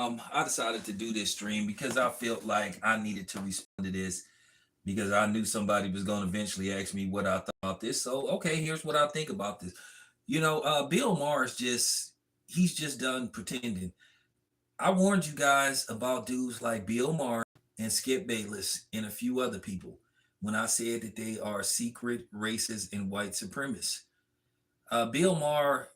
I decided to do this stream because I felt like I needed to respond to this because I knew somebody was going to eventually ask me what I thought about this. So, okay, here's what I think about this. Bill Maher is he's just done pretending. I warned you guys about dudes like Bill Maher and Skip Bayless and a few other people when I said that they are secret racist and white supremacists. Bill Maher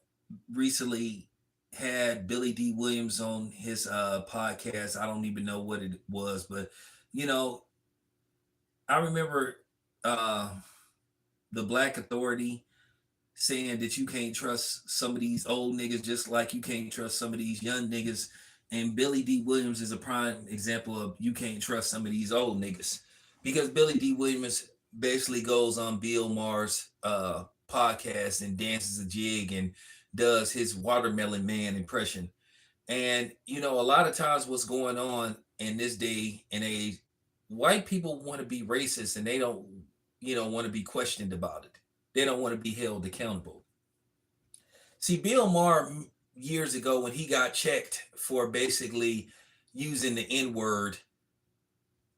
recently had Billy Dee Williams on his podcast. I don't even know what it was, but you know, I remember uh, the Black Authority saying that you can't trust some of these old niggas just like you can't trust some of these young niggas. And Billy Dee Williams is a prime example of you can't trust some of these old niggas because Billy Dee Williams basically goes on Bill Maher's podcast and dances a jig and does his watermelon man impression. And a lot of times what's going on in this day and age, white people want to be racist and they don't, want to be questioned about it. They don't want to be held accountable. See, Bill Maher years ago when he got checked for basically using the N word,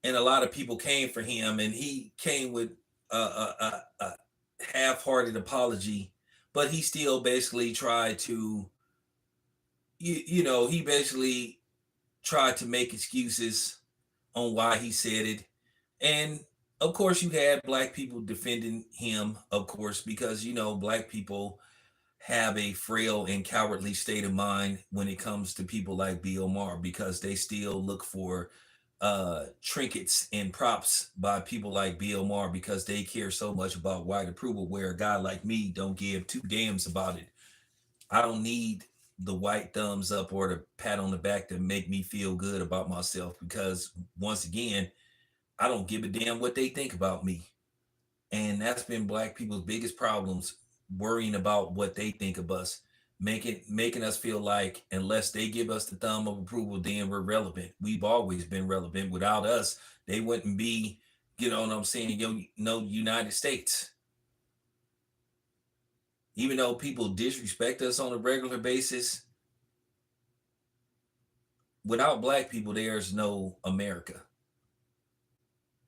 and a lot of people came for him, and he came with a half-hearted apology, but he still basically tried to, he basically tried to make excuses on why he said it. And of course, you had black people defending him, of course, because, black people have a frail and cowardly state of mind when it comes to people like Bill Maher because they still look for trinkets and props by people like Bill Maher because they care so much about white approval, where a guy like me don't give two damns about it. I don't need the white thumbs up or the pat on the back to make me feel good about myself because once again, I don't give a damn what they think about me. And that's been black people's biggest problems, worrying about what they think of us, making us feel like unless they give us the thumb of approval, then we're relevant. We've always been relevant. Without us, they wouldn't be, what I'm saying, United States. Even though people disrespect us on a regular basis, without black people, there's no America.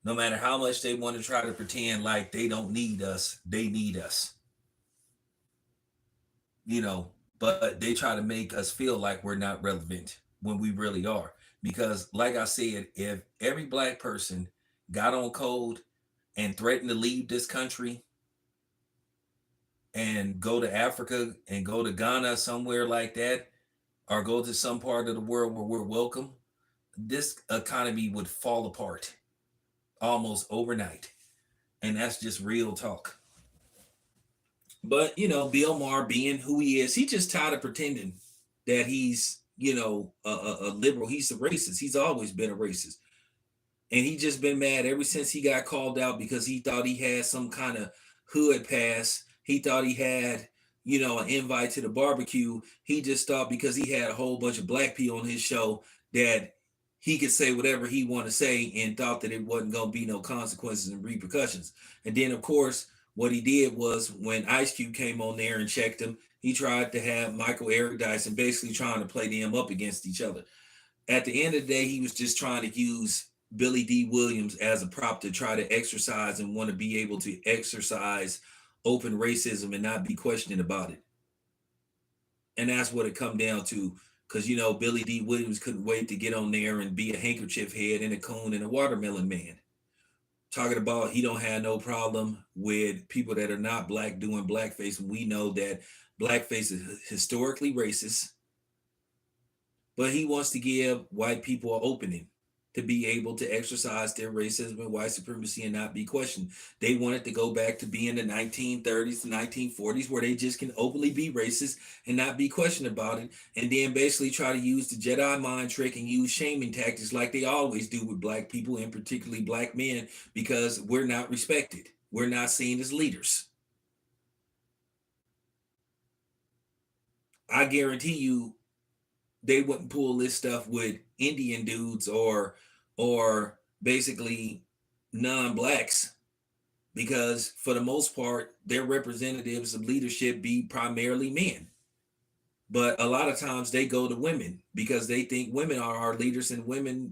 No matter how much they want to try to pretend like they don't need us, they need us. But they try to make us feel like we're not relevant when we really are. Because, like I said, if every black person got on code and threatened to leave this country and go to Africa and go to Ghana, somewhere like that, or go to some part of the world where we're welcome, this economy would fall apart almost overnight. And that's just real talk. But, Bill Maher being who he is, he just tired of pretending that he's, a liberal. He's a racist. He's always been a racist. And he just been mad ever since he got called out because he thought he had some kind of hood pass. He thought he had, an invite to the barbecue. He just thought because he had a whole bunch of black people on his show that he could say whatever he wanted to say and thought that it wasn't going to be no consequences and repercussions. And then, of course, what he did was when Ice Cube came on there and checked him, he tried to have Michael Eric Dyson basically trying to play them up against each other. At the end of the day, he was just trying to use Billy Dee Williams as a prop to try to exercise and want to be able to exercise open racism and not be questioned about it. And that's what it come down to. Because, Billy Dee Williams couldn't wait to get on there and be a handkerchief head and a cone and a watermelon man. Talking about he don't have no problem with people that are not black doing blackface. And we know that blackface is historically racist. But he wants to give white people an opening to be able to exercise their racism and white supremacy and not be questioned. They wanted to go back to being the 1930s, 1940s, where they just can openly be racist and not be questioned about it, and then basically try to use the Jedi mind trick and use shaming tactics like they always do with black people, and particularly black men, because we're not respected. We're not seen as leaders. I guarantee you they wouldn't pull this stuff with Indian dudes or basically non-blacks, because for the most part their representatives of leadership be primarily men. But a lot of times they go to women because they think women are our leaders, and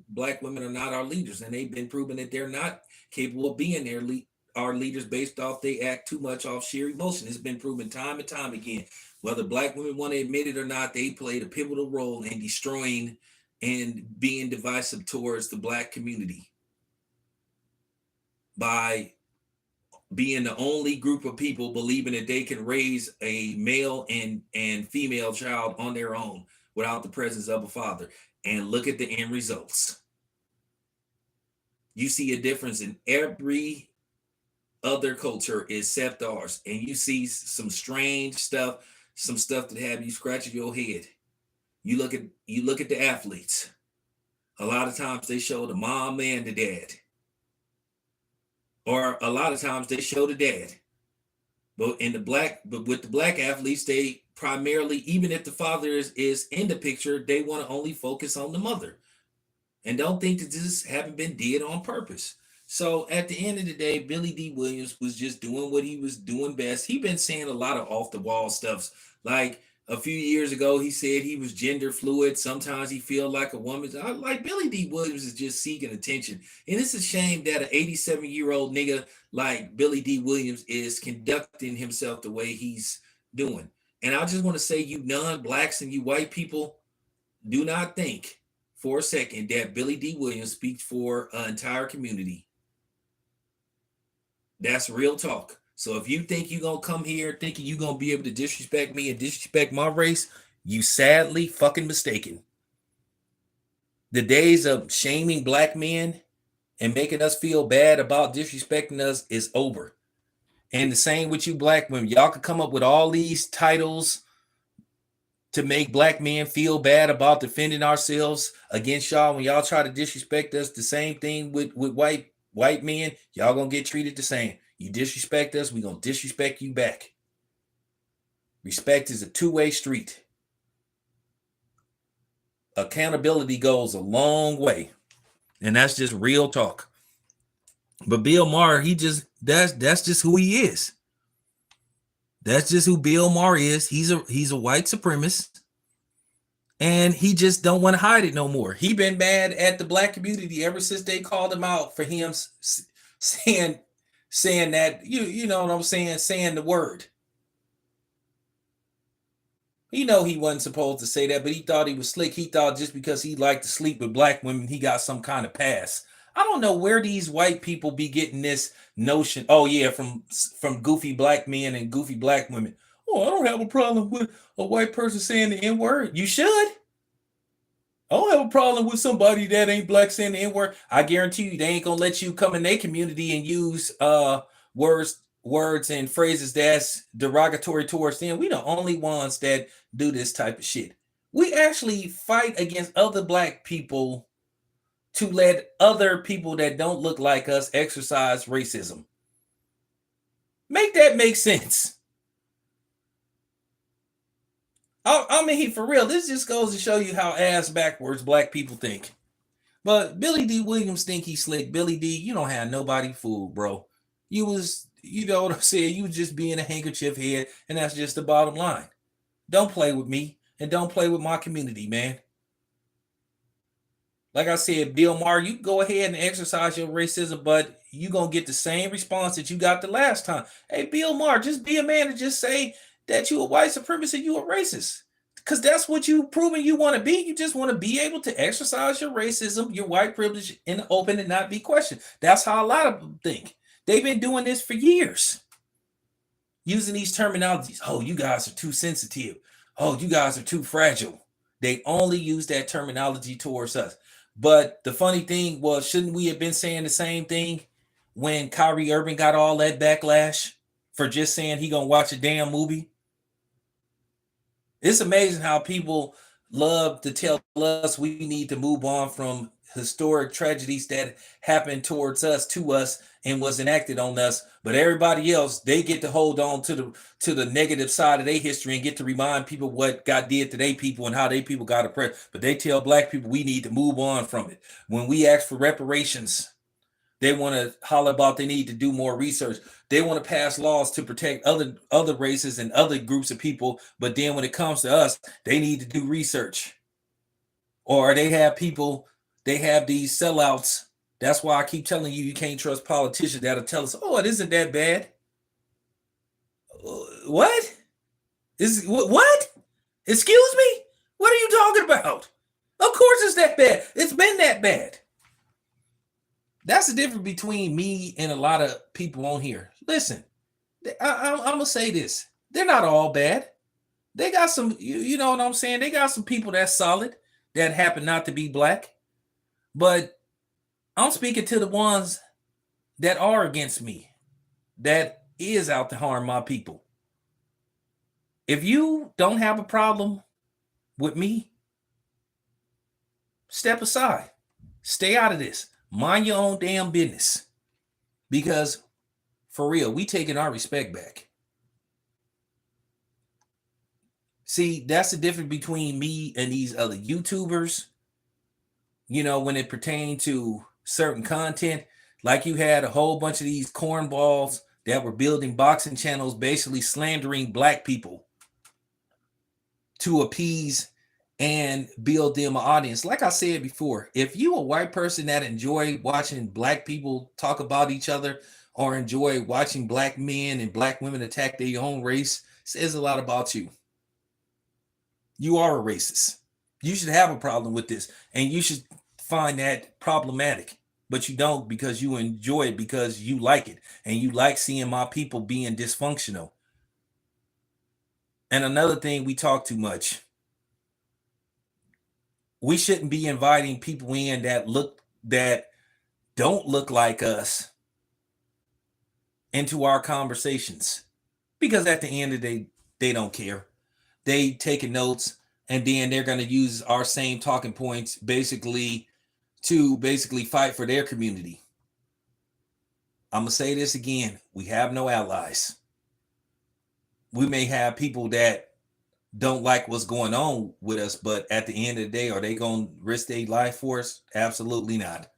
black women are not our leaders. And they've been proven that they're not capable of being our leaders based off they act too much off sheer emotion. It's been proven time and time again. Whether black women want to admit it or not, they played a pivotal role in destroying and being divisive towards the black community by being the only group of people believing that they can raise a male and female child on their own without the presence of a father. And look at the end results. You see a difference in every other culture except ours, and you see some strange stuff, some stuff that have you scratching your head. You look at the athletes. A lot of times they show the mom and the dad, or a lot of times they show the dad. But with the black athletes, they primarily, even if the father is in the picture, they want to only focus on the mother and don't think that this haven't been did on purpose. So at the end of the day, Billy Dee Williams was just doing what he was doing best. He been saying a lot of off the wall stuff. Like a few years ago, he said he was gender fluid. Sometimes he feel like a woman. Like Billy Dee Williams is just seeking attention. And it's a shame that an 87-year-old nigga like Billy Dee Williams is conducting himself the way he's doing. And I just want to say, you non-blacks and you white people, do not think for a second that Billy Dee Williams speaks for an entire community. That's real talk. So if you think you're going to come here thinking you're going to be able to disrespect me and disrespect my race, you sadly fucking mistaken. The days of shaming black men and making us feel bad about disrespecting us is over. And the same with you black women. Y'all could come up with all these titles to make black men feel bad about defending ourselves against y'all. When y'all try to disrespect us, the same thing with white men, y'all gonna get treated the same. You disrespect us, we gonna disrespect you back. Respect is a two-way street. Accountability goes a long way, and that's just real talk. But Bill Maher, that's just who he is. That's just who Bill Maher is. He's a white supremacist, and he just don't want to hide it no more. He been mad at the black community ever since they called him out for him saying that, you know what I'm saying the word. He know he wasn't supposed to say that, but he thought he was slick. He thought just because he liked to sleep with black women, he got some kind of pass. I don't know where these white people be getting this notion. Oh yeah, from goofy black men and goofy black women. Oh, I don't have a problem with a white person saying the N-word. You should. I don't have a problem with somebody that ain't black saying the N-word. I guarantee you they ain't gonna let you come in their community and use words and phrases that's derogatory towards them. We the only ones that do this type of shit. We actually fight against other black people to let other people that don't look like us exercise racism. Make that make sense. I mean, for real, this just goes to show you how ass backwards black people think. But Billy Dee Williams think he's slick. Billy Dee, you don't have nobody fooled, bro. You know what I'm saying? You was just being a handkerchief head, and that's just the bottom line. Don't play with me, and don't play with my community, man. Like I said, Bill Maher, you can go ahead and exercise your racism, but you're going to get the same response that you got the last time. Hey, Bill Maher, just be a man and just say that you a white supremacist, you a racist. Because that's what you proven you want to be. You just want to be able to exercise your racism, your white privilege in the open and not be questioned. That's how a lot of them think. They've been doing this for years. Using these terminologies. Oh, you guys are too sensitive. Oh, you guys are too fragile. They only use that terminology towards us. But the funny thing was, shouldn't we have been saying the same thing when Kyrie Irving got all that backlash for just saying he gonna watch a damn movie? It's amazing how people love to tell us we need to move on from historic tragedies that happened towards us, to us, and was enacted on us. But everybody else, they get to hold on to the negative side of their history and get to remind people what God did to their people and how their people got oppressed. But they tell black people we need to move on from it. When we ask for reparations They want to holler about they need to do more research. They want to pass laws to protect other races and other groups of people. But then when it comes to us, they need to do research. Or they have people, they have these sellouts. That's why I keep telling you, you can't trust politicians that'll tell us, oh, it isn't that bad. What? What? Excuse me? What are you talking about? Of course it's that bad. It's been that bad. That's the difference between me and a lot of people on here. Listen, I'm going to say this. They're not all bad. They got some, you know what I'm saying? They got some people that's solid that happen not to be black. But I'm speaking to the ones that are against me, that is out to harm my people. If you don't have a problem with me, step aside. Stay out of this. Mind your own damn business. Because for real, we taking our respect back. See, that's the difference between me and these other YouTubers. You know, when it pertained to certain content, like you had a whole bunch of these cornballs that were building boxing channels, basically slandering black people to appease and build them an audience. Like I said before, if you a white person that enjoy watching black people talk about each other or enjoy watching black men and black women attack their own race, says a lot about you. You are a racist. You should have a problem with this, and you should find that problematic, but you don't, because you enjoy it, because you like it, and you like seeing my people being dysfunctional. And another thing, we talk too much. We shouldn't be inviting people in that don't look like us into our conversations, because at the end of the day, they don't care. They taking notes, and then they're going to use our same talking points to fight for their community. I'm going to say this again. We have no allies. We may have people that don't like what's going on with us, but at the end of the day, are they going to risk their life for us? Absolutely not.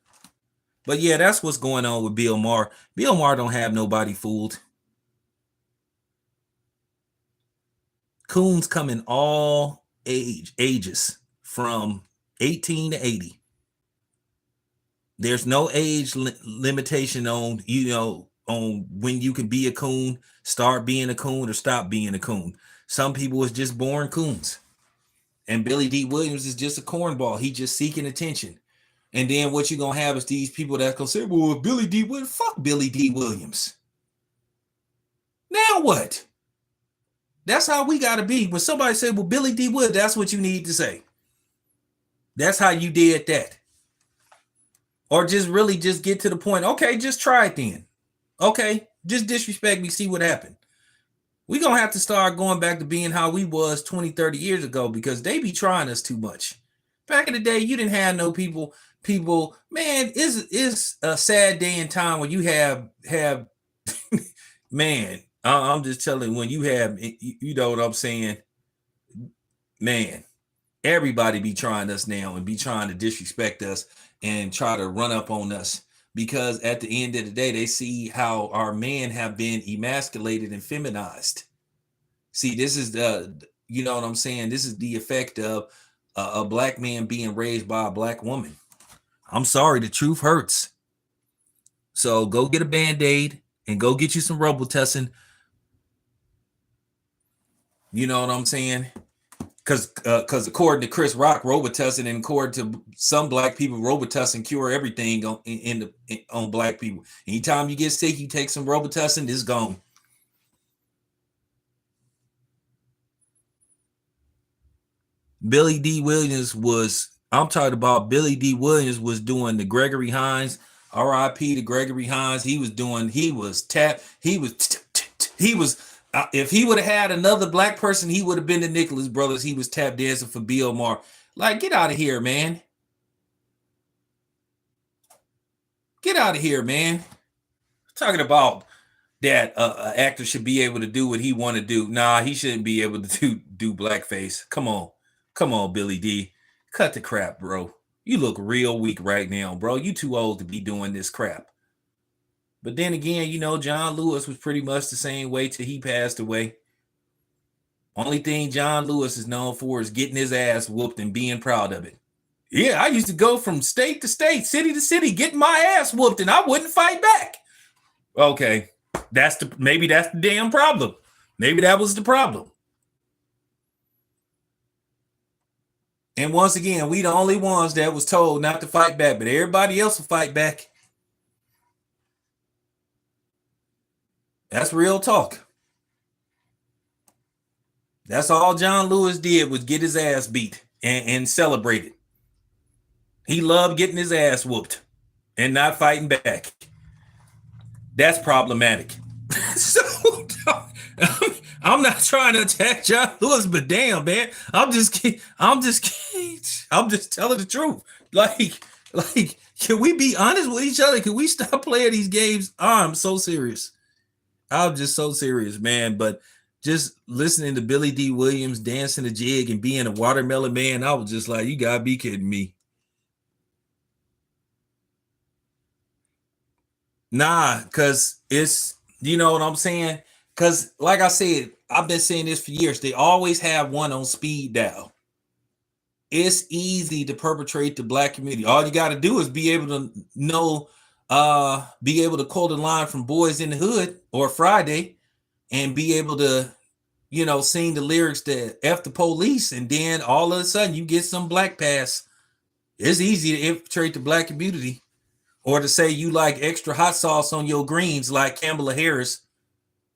But yeah, that's what's going on with Bill Maher. Bill Maher don't have nobody fooled. Coons come in all ages from 18 to 80. There's no age limitation on, on when you can be a coon, start being a coon, or stop being a coon. Some people is just born coons. And Billy Dee Williams is just a cornball. He just seeking attention. And then what you're going to have is these people that's going to say, well, if Billy Dee Williams, fuck Billy Dee Williams. Now what? That's how we got to be. When somebody say, well, Billy Dee Williams, that's what you need to say. That's how you did that. Or just really just get to the point. Okay, just try it then. Okay, just disrespect me, see what happened. We're going to have to start going back to being how we was 20, 30 years ago, because they be trying us too much. Back in the day, you didn't have no people, man, it's a sad day and time when you have man, I'm just telling you, when you have, you know what I'm saying, man, everybody be trying us now and be trying to disrespect us and try to run up on us, because at the end of the day, they see how our men have been emasculated and feminized. See, this is you know what I'm saying? This is the effect of a black man being raised by a black woman. I'm sorry, the truth hurts. So go get a Band-Aid and go get you some Robitussin. You know what I'm saying? Because according to Chris Rock, Robitussin, and according to some black people, Robitussin cure everything on black people. Anytime you get sick, you take some Robitussin, it's gone. Billy Dee Williams I'm talking about Billy Dee Williams was doing the Gregory Hines, R.I.P. to Gregory Hines. He was if he would have had another black person, he would have been the Nicholas Brothers. He was tap dancing for Bill Maher. Like, get out of here, man. Get out of here, man. Talking about that an actor should be able to do what he want to do. Nah, he shouldn't be able to do blackface. Come on, Billy D. Cut the crap, bro. You look real weak right now, bro. You too old to be doing this crap. But then again, John Lewis was pretty much the same way till he passed away. Only thing John Lewis is known for is getting his ass whooped and being proud of it. Yeah, I used to go from state to state, city to city, getting my ass whooped, and I wouldn't fight back. Okay, maybe that's the damn problem. Maybe that was the problem. And once again, we the only ones that was told not to fight back, but everybody else will fight back. That's real talk. That's all John Lewis did was get his ass beat and celebrate it. He loved getting his ass whooped and not fighting back. That's problematic. So I'm not trying to attack John Lewis, but damn, man, I'm just telling the truth. Like, can we be honest with each other? Can we stop playing these games? I'm so serious. I'm just so serious, man. But just listening to Billy Dee Williams dancing the jig and being a watermelon man, I was just like, you gotta be kidding me. Nah, because it's, you know what I'm saying? Because like I said, I've been saying this for years. They always have one on speed dial. It's easy to perpetrate the black community. All you got to do is be able to know, be able to quote a line from Boys in the Hood or Friday and be able to, sing the lyrics to F the police. And then all of a sudden you get some black pass. It's easy to infiltrate the black community. Or to say you like extra hot sauce on your greens like Kamala Harris.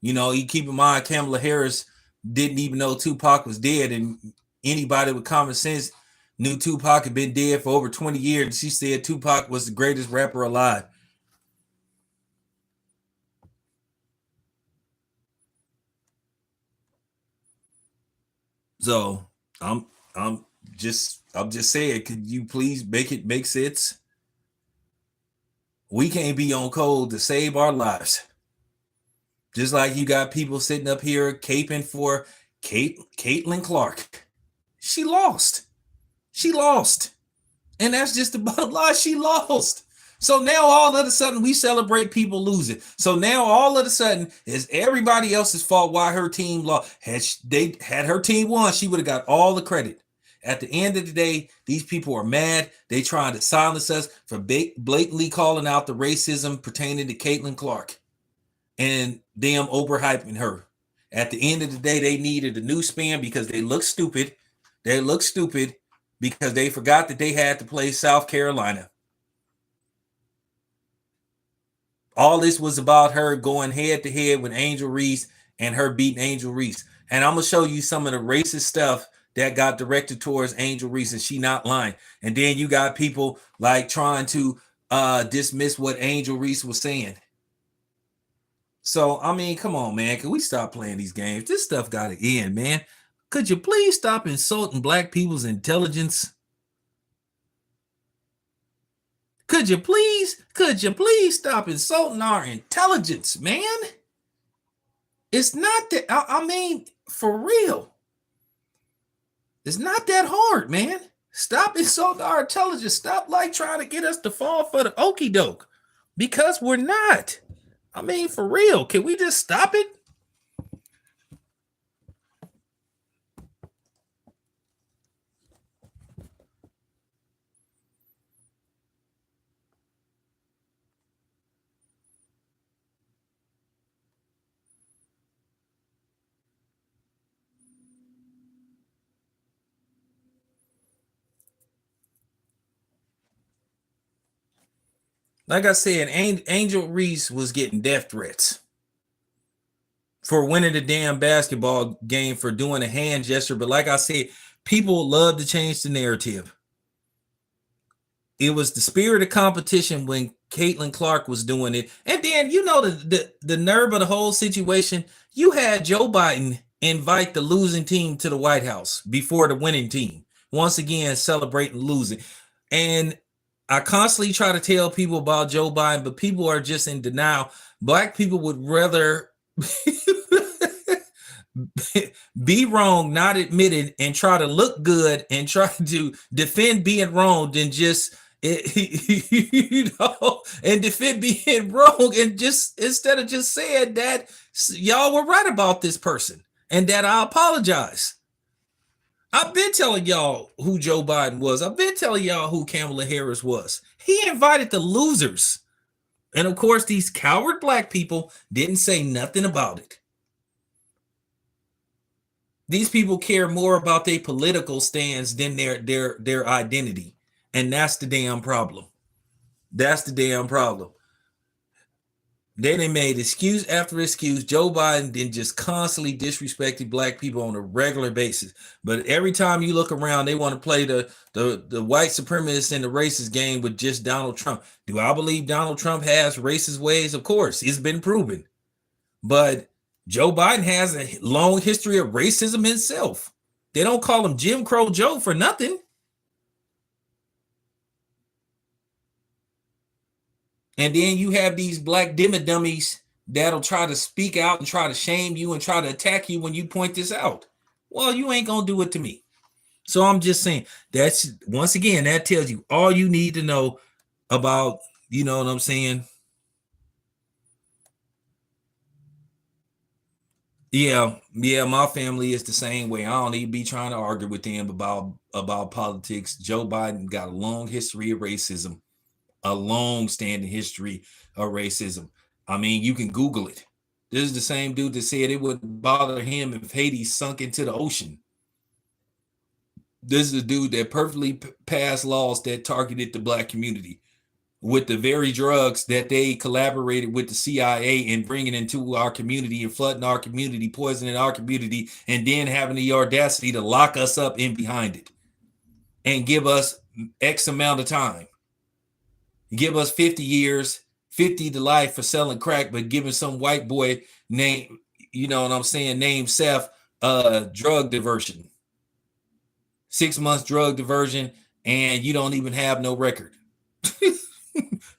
You keep in mind Kamala Harris didn't even know Tupac was dead, and anybody with common sense knew Tupac had been dead for over 20 years. And she said Tupac was the greatest rapper alive. So I'm just saying, could you please make it make sense? We can't be on code to save our lives. Just like you got people sitting up here caping for Caitlin Clark. She lost. And that's just the bottom line. She lost. So now all of a sudden we celebrate people losing. So now all of a sudden it's everybody else's fault why her team lost. Had her team won, she would have got all the credit. At the end of the day, these people are mad. They trying to silence us for blatantly calling out the racism pertaining to Caitlin Clark and them overhyping her. At the end of the day, they needed a new spin because they look stupid. They look stupid because they forgot that they had to play South Carolina. All this was about her going head to head with Angel Reese and her beating Angel Reese. And I'm going to show you some of the racist stuff that got directed towards Angel Reese, and she not lying. And then you got people like trying to dismiss what Angel Reese was saying. So, I mean, come on, man. Can we stop playing these games? This stuff got to end, man. Could you please stop insulting black people's intelligence? Could you please stop insulting our intelligence, man? It's not that, I mean, for real. It's not that hard, man. Stop insulting our intelligence. Stop trying to get us to fall for the okie doke, because we're not. I mean, for real. Can we just stop it? Like I said, Angel Reese was getting death threats for winning the damn basketball game for doing a hand gesture. But like I said, people love to change the narrative. It was the spirit of competition when Caitlin Clark was doing it. And then, the nerve of the whole situation, you had Joe Biden invite the losing team to the White House before the winning team. Once again, celebrating losing. And I constantly try to tell people about Joe Biden, but people are just in denial. Black people would rather be wrong, not admit it, and try to look good and try to defend being wrong than just And defend being wrong, and just instead of just saying that y'all were right about this person and that I apologize. I've been telling y'all who Joe Biden was. I've been telling y'all who Kamala Harris was. He invited the losers. And of course, these coward black people didn't say nothing about it. These people care more about their political stands than their identity. And that's the damn problem. That's the damn problem. They made excuse after excuse. Joe Biden then just constantly disrespected black people on a regular basis. But every time you look around, they want to play the white supremacist and the racist game with just Donald Trump. Do I believe Donald Trump has racist ways? Of course, it's been proven. But Joe Biden has a long history of racism himself. They don't call him Jim Crow Joe for nothing. And then you have these black dummies that'll try to speak out and try to shame you and try to attack you when you point this out. Well, you ain't going to do it to me. So I'm just saying, that's, once again, that tells you all you need to know about, you know what I'm saying? Yeah, my family is the same way. I don't need to be trying to argue with them about politics. Joe Biden got a long history of racism. A long-standing history of racism. I mean, you can Google it. This is the same dude that said it wouldn't bother him if Haiti sunk into the ocean. This is a dude that perfectly passed laws that targeted the black community with the very drugs that they collaborated with the CIA in bringing into our community and flooding our community, poisoning our community, and then having the audacity to lock us up in behind it and give us X amount of time. Give us 50 years, 50 to life for selling crack, but giving some white boy named, you know what I'm saying, named Seth, drug diversion. 6 months drug diversion, and you don't even have no record.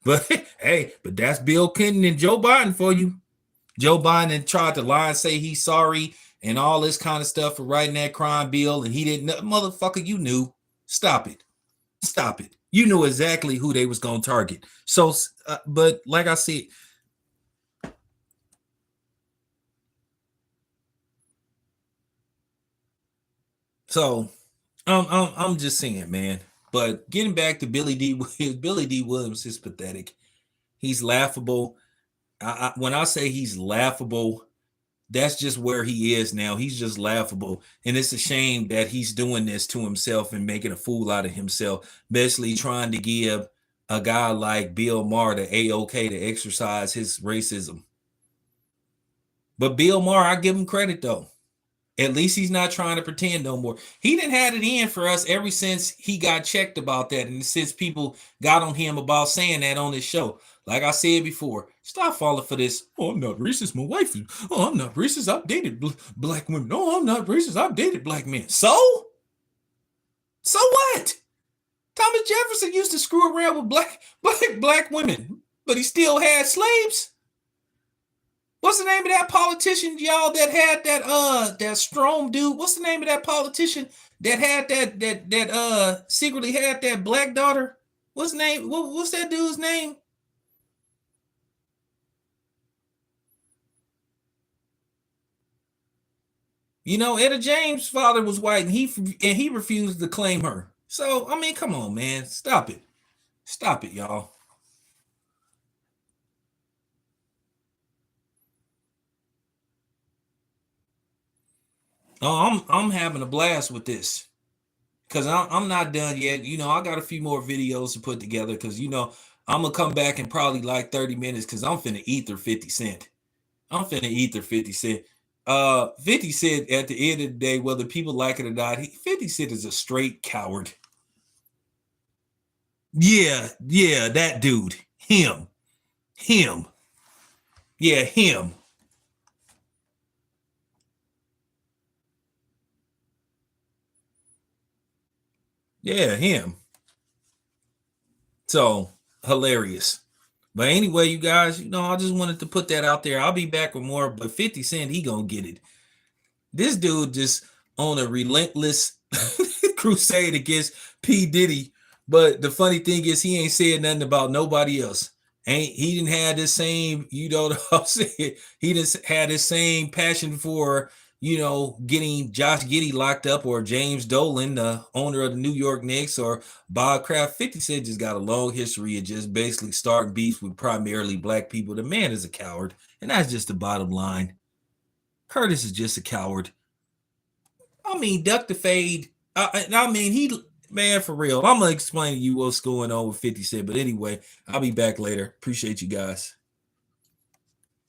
But hey, but that's Bill Clinton and Joe Biden for you. Joe Biden tried to lie and say he's sorry and all this kind of stuff for writing that crime bill, and he didn't. Motherfucker, you knew. Stop it. Stop it. You knew exactly who they was going to target. So, but like I said, so I'm just saying, man. But getting back to Billy Dee Williams, Billy Dee Williams is pathetic. He's laughable. When I say he's laughable, that's just where he is now. He's just laughable. And it's a shame that he's doing this to himself and making a fool out of himself, basically trying to give a guy like Bill Maher the A-OK to exercise his racism. But Bill Maher, I give him credit though. At least he's not trying to pretend no more. He didn't have it in for us ever since he got checked about that, and since people got on him about saying that on his show. Like I said before, stop falling for this. Oh, I'm not racist. My wife is. Oh, I'm not racist. I've dated black women. Oh, I'm not racist. I've dated black men. So what? Thomas Jefferson used to screw around with black women, but he still had slaves. What's the name of that politician, y'all, that had that Strom dude? What's the name of that politician that had that secretly had that black daughter? What's the name? What's that dude's name? You know, Etta James' father was white, and he refused to claim her. So I mean, come on, man, stop it, y'all. Oh, I'm having a blast with this because I'm not done yet. You know, I got a few more videos to put together because you know I'm gonna come back in probably like 30 minutes because I'm finna ether 50 Cent. I'm finna ether 50 Cent. 50 Cent at the end of the day, whether people like it or not, 50 Cent is a straight coward. Yeah, that dude. Him. Yeah, him. Yeah, him. So hilarious. But anyway, you guys, you know, I just wanted to put that out there. I'll be back with more, but 50 Cent, he gonna get it. This dude just on a relentless crusade against P. Diddy But the funny thing is, he ain't said nothing about nobody else. Ain't he didn't have the same, you know what I'm saying? He just had the same passion for, getting Josh Giddey locked up, or James Dolan, the owner of the New York Knicks, or Bob Kraft. 50 Cent just got a long history of just basically starting beefs with primarily black people. The man is a coward, and that's just the bottom line. Curtis is just a coward. I mean, duck the fade. I mean, man, for real. I'm gonna explain to you what's going on with 50 Cent. But anyway, I'll be back later. Appreciate you guys.